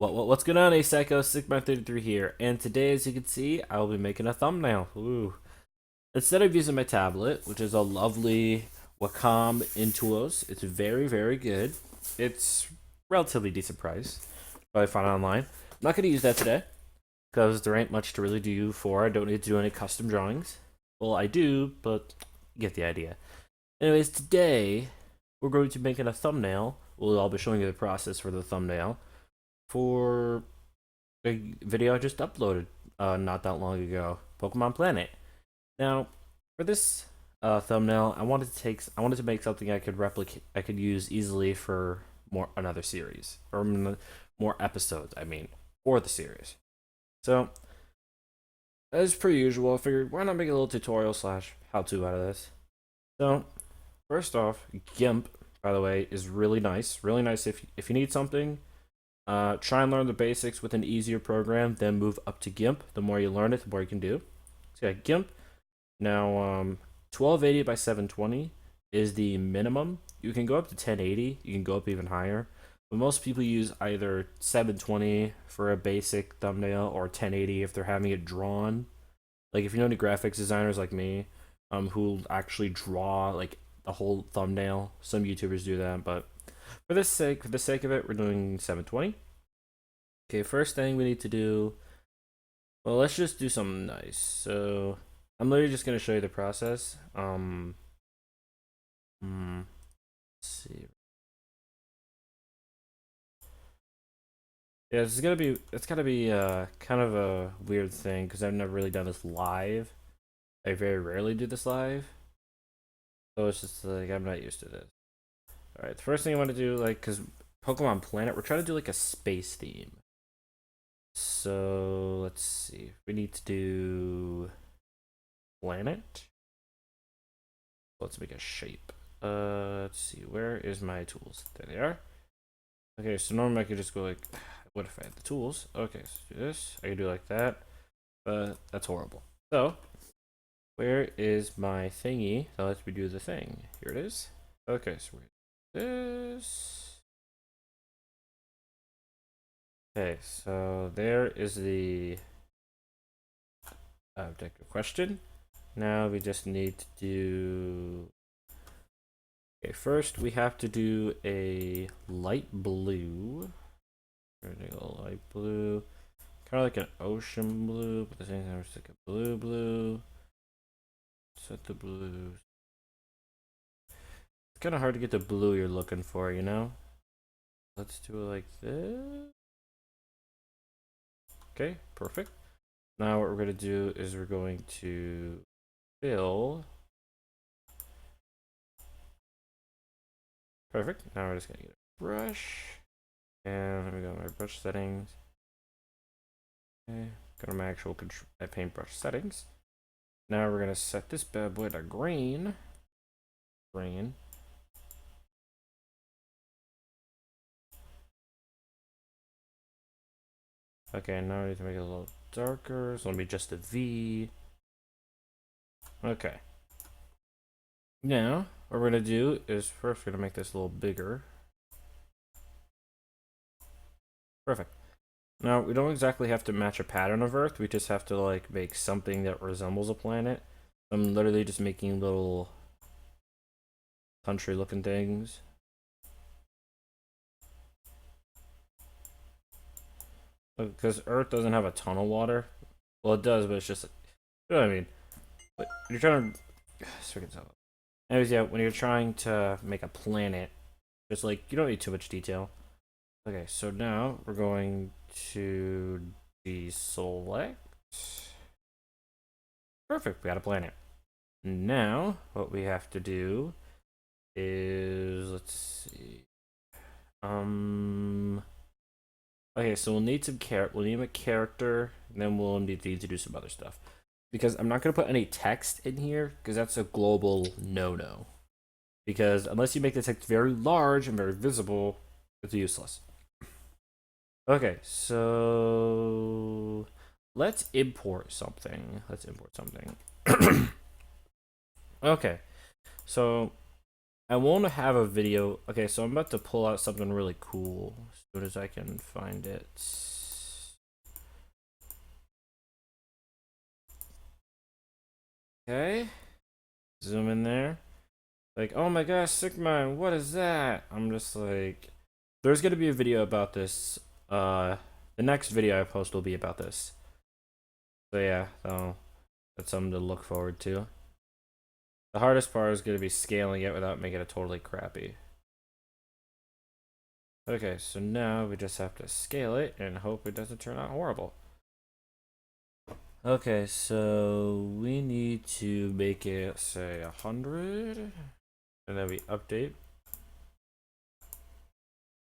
What's going on, Aseko? Sigma33 here, and today, as you can see, I will be making a thumbnail. Ooh. Instead of using my tablet, which is a lovely Wacom Intuos, it's very good. It's relatively decent price. Probably find it online. I'm not going to use that today, because there ain't much to really do for. I don't need to do any custom drawings. Well, I do, but you get the idea. Anyways, today, we're going to be making a thumbnail. Well, I'll be showing you the process for the thumbnail for a video I just uploaded not that long ago, Pokemon Planet. Now, for this thumbnail, I wanted to make something I could replicate, I could use easily for another series or more episodes. I mean, for the series. So, as per usual, I figured why not make a little tutorial slash how-to out of this. So, first off, GIMP, by the way, is really nice. Really nice if you need something. Try and learn the basics with an easier program, then move up to GIMP. The more you learn it, the more you can do. So yeah, GIMP. Now, 1280 by 720 is the minimum. You can go up to 1080. You can go up even higher. But most people use either 720 for a basic thumbnail or 1080 if they're having it drawn. Like if you know any graphics designers like me, who actually draw like the whole thumbnail. Some YouTubers do that, but for the sake of it, we're doing 720. Okay, first thing we need to do. Well, let's just do something nice. So I'm literally just gonna show you the process. Let's see. Yeah, it's gonna be kind of a weird thing because I've never really done this live. I very rarely do this live, so it's just like I'm not used to this. All right, the first thing I want to do, like, because Pokemon Planet, we're trying to do like a space theme. So let's see. We need to do planet. Let's make a shape. Let's see. Where is my tools? There they are. Okay, so normally I could just go like, what if I had the tools? Okay, so do this. I can do like that, but that's horrible. So, where is my thingy that lets me do the thing? Here it is. Okay, so this. Okay, so there is the objective question. Now we just need to do. Okay, first we have to do a light blue. We're gonna do a light blue, kind of like an ocean blue, but at the same time it's like a blue. Set the blues. It's kind of hard to get the blue you're looking for, you know. Let's do it like this. Okay, perfect. Now what we're gonna do is we're going to fill. Perfect. Now we're just gonna get a brush. And let me go to my brush settings. Okay, go to my actual paintbrush settings. Now we're gonna set this bad boy to green. Green. Okay, now we need to make it a little darker. So let me adjust the V. Okay. Now, what we're gonna do is first we're gonna make this a little bigger. Perfect. Now, we don't exactly have to match a pattern of Earth, we just have to like make something that resembles a planet. I'm literally just making little country looking things. Because Earth doesn't have a ton of water. Well, it does, but it's just, you know what I mean? But you're trying to, anyways, yeah, when you're trying to make a planet, just like, you don't need too much detail. Okay, so now we're going to deselect. Perfect, we got a planet. Now, what we have to do is, let's see. Okay, so we'll need we'll need a character, and then we'll need to do some other stuff. Because I'm not gonna put any text in here, because that's a global no-no. Because unless you make the text very large and very visible, it's useless. Okay, so let's import something. Okay, so I won't have a video. Okay, so I'm about to pull out something really cool as soon as I can find it. Okay, zoom in there. Like, oh my gosh, Sigma, what is that? I'm just like, there's gonna be a video about this. The next video I post will be about this. So yeah, that's something to look forward to. The hardest part is gonna be scaling it without making it totally crappy. Okay, so now we just have to scale it and hope it doesn't turn out horrible. Okay, so we need to make it say 100, and then we update.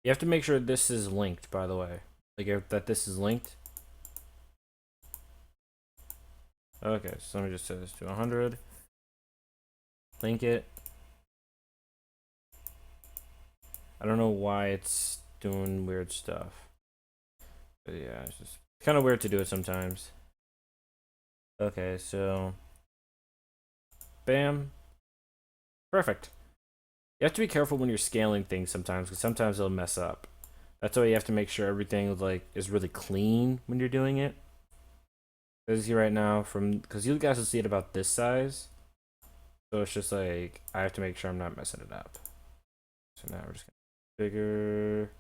You have to make sure this is linked, by the way. Like that this is linked. Okay, so let me just set this to 100. Link it. I don't know why it's doing weird stuff. But yeah, it's just kind of weird to do it sometimes. Okay, so bam. Perfect. You have to be careful when you're scaling things sometimes, because sometimes it'll mess up. That's why you have to make sure everything like is really clean when you're doing it. As you right now, because you guys will see it about this size, so it's just like I have to make sure I'm not messing it up. So now we're just gonna bigger.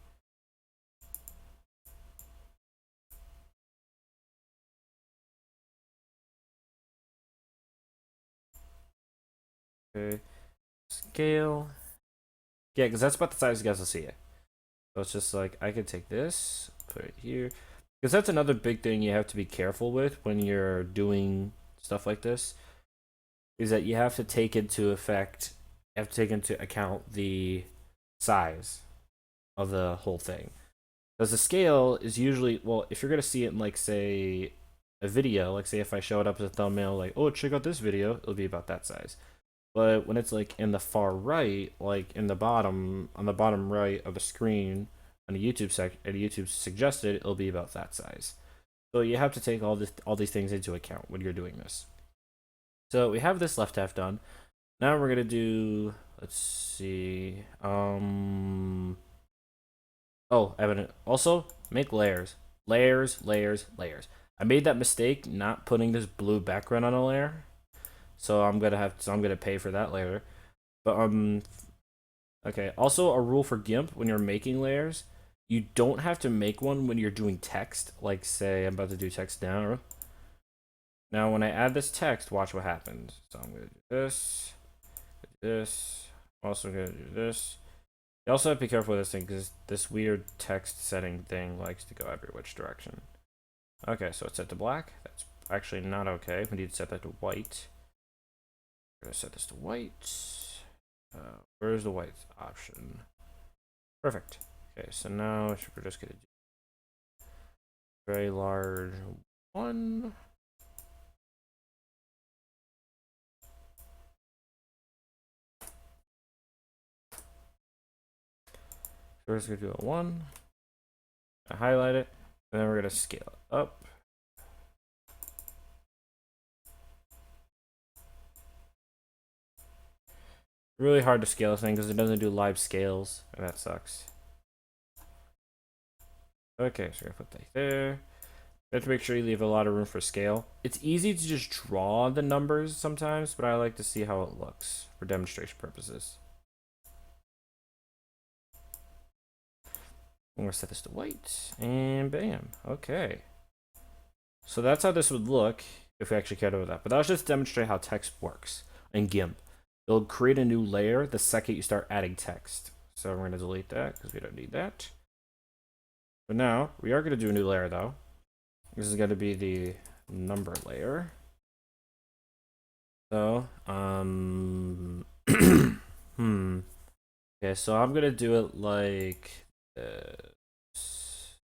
Okay, scale. Yeah, because that's about the size you guys will see it. So it's just like I could take this, put it here, because that's another big thing you have to be careful with when you're doing stuff like this. Is that you have to take into effect, you have to take into account the size of the whole thing. Because the scale is usually, well, if you're gonna see it in like say a video, like say if I show it up as a thumbnail, like oh check out this video, it'll be about that size. But when it's like in the far right, like in the bottom, on the bottom right of the screen, on the YouTube YouTube suggested, it'll be about that size. So you have to take all these things into account when you're doing this. So we have this left half done. Now we're gonna do, let's see, oh, evident. Also, make layers. Layers, layers, layers. I made that mistake not putting this blue background on a layer. So I'm gonna pay for that later. But okay. Also, a rule for GIMP when you're making layers, you don't have to make one when you're doing text. Like say I'm about to do text now. Now when I add this text, watch what happens. So I'm gonna do this, this. I'm also gonna do this. You also have to be careful with this thing because this weird text setting thing likes to go every which direction. Okay, so it's set to black. That's actually not okay. We need to set that to white. We're gonna set this to white. Where's the white option? Perfect. Okay, so now we're just gonna do very large one. So we're just gonna do a one. I highlight it, and then we're gonna scale it up. Really hard to scale this thing because it doesn't do live scales, and that sucks. Okay, so we're gonna put that there. You have to make sure you leave a lot of room for scale. It's easy to just draw the numbers sometimes, but I like to see how it looks for demonstration purposes. I'm gonna set this to white, and bam. Okay. So that's how this would look if we actually cared about that. But that was just to demonstrate how text works in GIMP. It'll create a new layer the second you start adding text. So we're going to delete that because we don't need that. But now, we are going to do a new layer though. This is going to be the number layer. So, Okay, so I'm going to do it like this.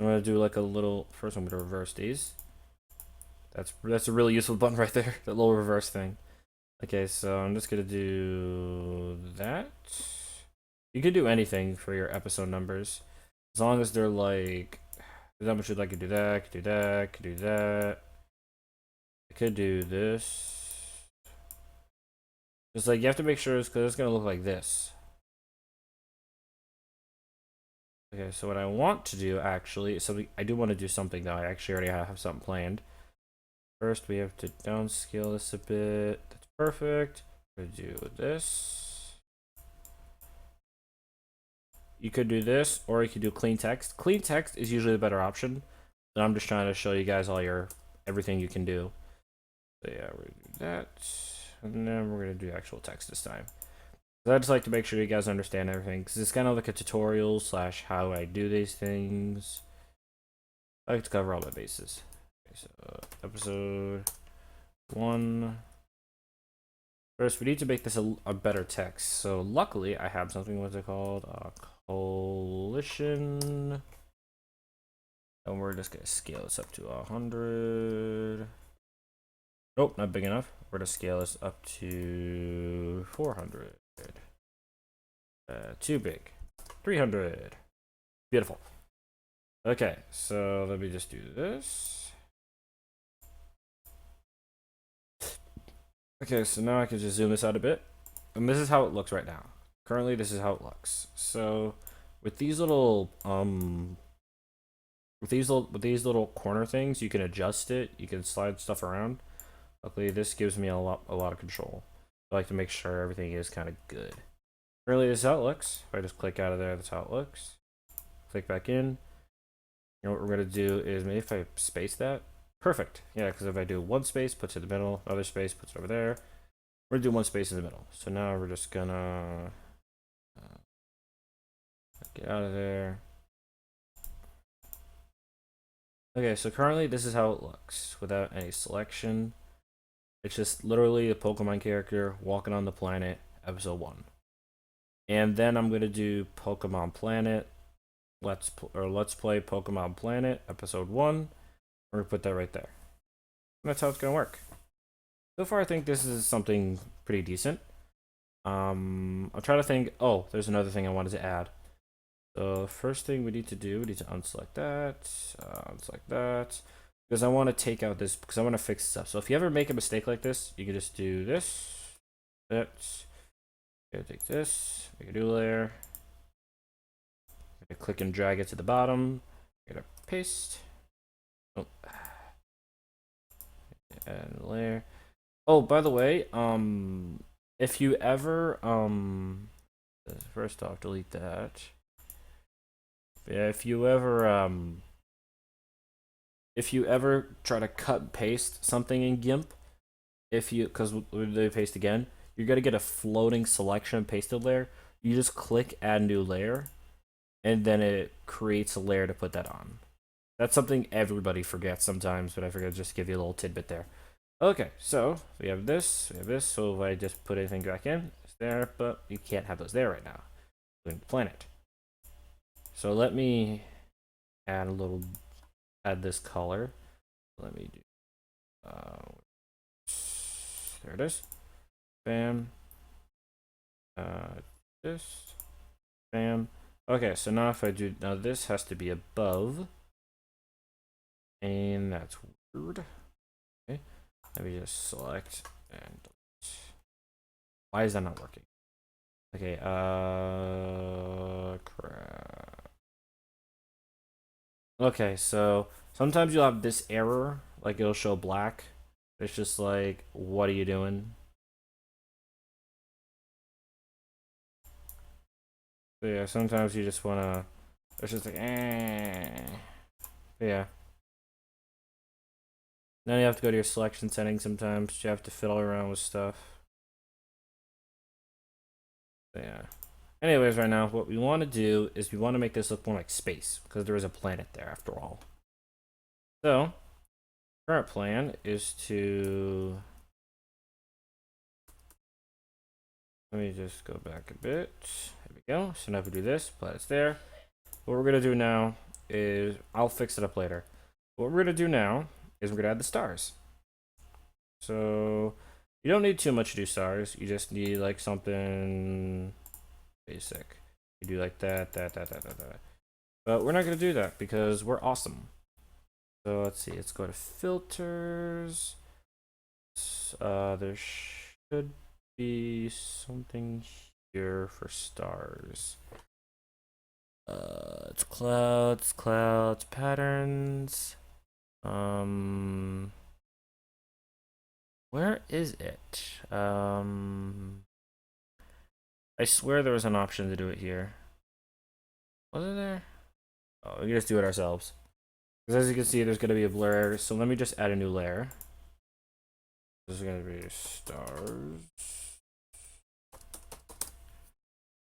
I'm going to do like a little, first I'm going to reverse these. That's a really useful button right there, that little reverse thing. Okay, so I'm just gonna do that. You can do anything for your episode numbers, as long as they're like, how much you'd like to do that, could do that, could do that. I could do this. It's like you have to make sure because it's gonna look like this. Okay, so what I want to do actually is something. I do want to do something though. I actually already have something planned. First, we have to downscale this a bit. That's perfect. We're gonna do this. You could do this, or you could do clean text. Clean text is usually the better option. And I'm just trying to show you guys all your everything you can do. So yeah, we're gonna do that, and then we're gonna do actual text this time. So I just like to make sure you guys understand everything, because it's kind of like a tutorial slash how I do these things. I like to cover all my bases. Okay, so episode 1. First, we need to make this a better text. So luckily, I have something. What's it called? Coalition. And we're just gonna scale this up to 100. Nope, not big enough. We're gonna scale this up to 400. Too big. 300. Beautiful. Okay, so let me just do this. Okay, so now I can just zoom this out a bit. And this is how it looks right now. Currently, this is how it looks. So, with these little with these little corner things, you can adjust it. You can slide stuff around. Luckily, this gives me a lot of control. I like to make sure everything is kind of good. Currently, this is how it looks. If I just click out of there, that's how it looks. Click back in. You know what we're gonna do is maybe if I space that. Perfect. Yeah, because if I do one space, puts it in the middle, other space, puts it over there. We're gonna do one space in the middle. So now we're just gonna get out of there. Okay, so currently this is how it looks without any selection. It's just literally a Pokemon character walking on the planet, episode 1. And then I'm gonna do Pokemon Planet. Let's play Pokemon Planet, episode 1. We're gonna put that right there. And that's how it's gonna work. So far, I think this is something pretty decent. I'll try to think. Oh, there's another thing I wanted to add. So the first thing we need to do, we need to unselect that, because I want to take out this, because I want to fix this up. So if you ever make a mistake like this, you can just do this, that, take this, make a new layer, click and drag it to the bottom, gonna paste, oh, add a layer. Oh, by the way, if you ever, first off, delete that. Yeah, if you ever try to cut and paste something in GIMP, because they paste again, you're gonna get a floating selection pasted layer. You just click add new layer, and then it creates a layer to put that on. That's something everybody forgets sometimes, but I forgot to just give you a little tidbit there. Okay, so we have this, so if I just put anything back in, it's there, but you can't have those there right now. Including the planet. So let me add this color. Let me do, there it is. Bam. This. Bam. Okay, so now if I do, now this has to be above. And that's weird. Okay. Let me just select and delete. Why is that not working? Okay, crap. Okay, so sometimes you'll have this error, like it'll show black. It's just like, what are you doing? So yeah, sometimes you just wanna, it's just like, yeah. Then you have to go to your selection settings sometimes. You have to fiddle around with stuff. So yeah. Anyways, right now, what we want to do is we want to make this look more like space, because there is a planet there after all. So, current plan is to... Let me just go back a bit. There we go. So now if we do this, planet's there. What we're going to do now is... I'll fix it up later. What we're going to do now is we're going to add the stars. So, you don't need too much to do stars. You just need like something basic. You do like that. But we're not going to do that because we're awesome. So let's see. Let's go to filters. There should be something here for stars. It's clouds, patterns. Where is it? I swear there was an option to do it here. Was it there? Oh, we can just do it ourselves. Because as you can see, there's going to be a blur. So let me just add a new layer. This is going to be stars.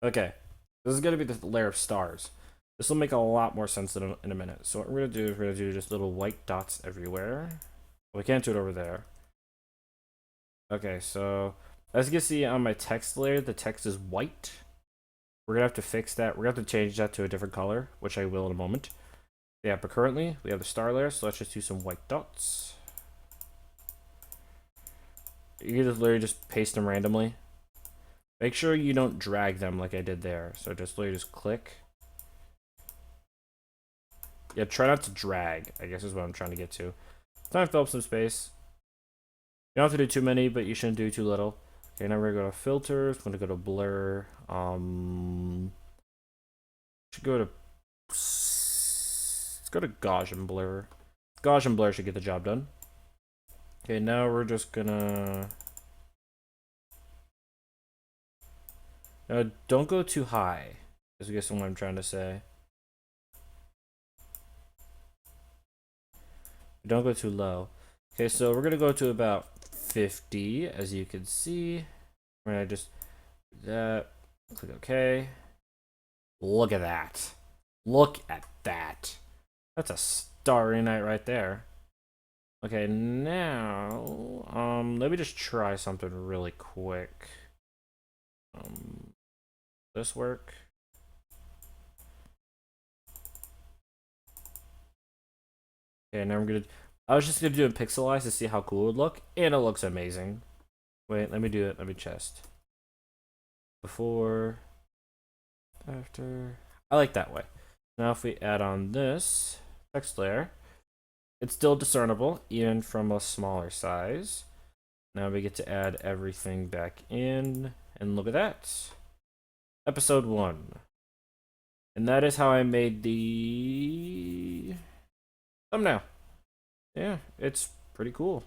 Okay. This is going to be the layer of stars. This will make a lot more sense in a minute. So what we're going to do is we're going to do just little white dots everywhere. We can't do it over there. Okay, so as you can see on my text layer, the text is white. We're going to have to fix that. We're going to have to change that to a different color, which I will in a moment. Yeah, but currently we have the star layer, so let's just do some white dots. You can just literally just paste them randomly. Make sure you don't drag them like I did there. So just literally just click. Yeah, try not to drag, I guess is what I'm trying to get to. Time to fill up some space. You don't have to do too many, but you shouldn't do too little. Okay, now we're gonna go to filters. We're gonna go to blur. Should go to. Let's go to Gaussian blur. Gaussian blur should get the job done. Okay, now we're just gonna. Now, don't go too high. Is I guess what I'm trying to say. Don't go too low. Okay, so we're gonna go to about 50, as you can see. We're gonna just do that. Click OK. Look at that. Look at that. That's a starry night right there. Okay, now let me just try something really quick. This work? Okay, now I was just gonna do it pixelized to see how cool it would look, and it looks amazing. Wait, let me do it. Let me test. Before, after. I like that way. Now if we add on this text layer, it's still discernible, even from a smaller size. Now we get to add everything back in, and look at that. Episode 1. And that is how I made the thumbnail. Yeah, it's pretty cool.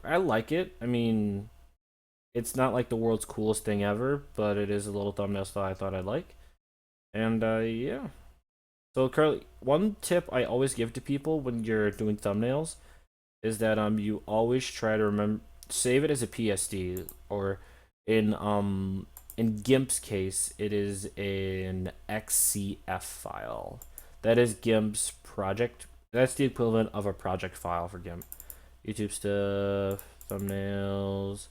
I like it. I mean, it's not like the world's coolest thing ever, but it is a little thumbnail style I thought I'd like. And yeah. So currently, one tip I always give to people when you're doing thumbnails is that you always try to save it as a PSD, or in GIMP's case, it is an XCF file. That is GIMP's project. That's the equivalent of a project file for GIMP. YouTube stuff, thumbnails.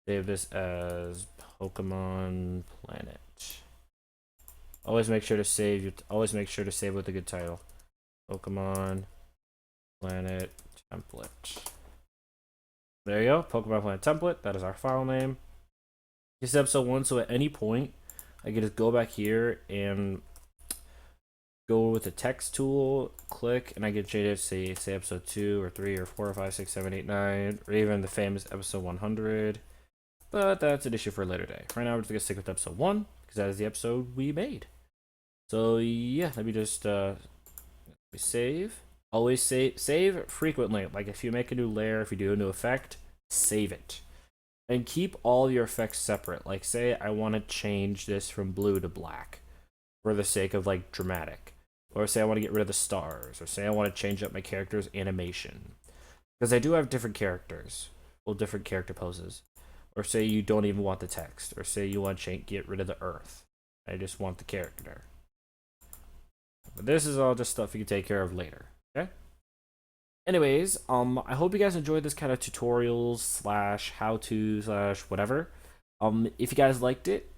Save this as Pokemon Planet. Always make sure to save. Always make sure to save with a good title. Pokemon Planet template. There you go. Pokemon Planet template. That is our file name. This is episode 1. So at any point, I can just go back here and go with the text tool, click, and I can change it to say episode 2 or 3 or 4 or 5, 6, 7, 8, 9, or even the famous episode 100. But that's an issue for a later day. Right now, we're just gonna stick with episode 1 because that is the episode we made. So yeah, let me just save. Always save frequently. Like if you make a new layer, if you do a new effect, save it. And keep all your effects separate. Like say I want to change this from blue to black for the sake of like dramatic. Or say I want to get rid of the stars. Or say I want to change up my character's animation. Because I do have different characters. Well, different character poses. Or say you don't even want the text. Or say you want to get rid of the earth. I just want the character. But this is all just stuff you can take care of later. Okay? Anyways, I hope you guys enjoyed this kind of tutorials slash how-to slash whatever. If you guys liked it,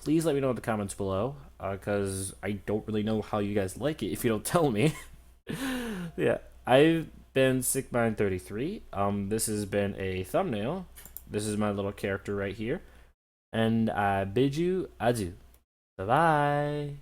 please let me know in the comments below, because I don't really know how you guys like it if you don't tell me. Yeah, I've been SickMind33. This has been a thumbnail. This is my little character right here. And I bid you adieu. Bye-bye.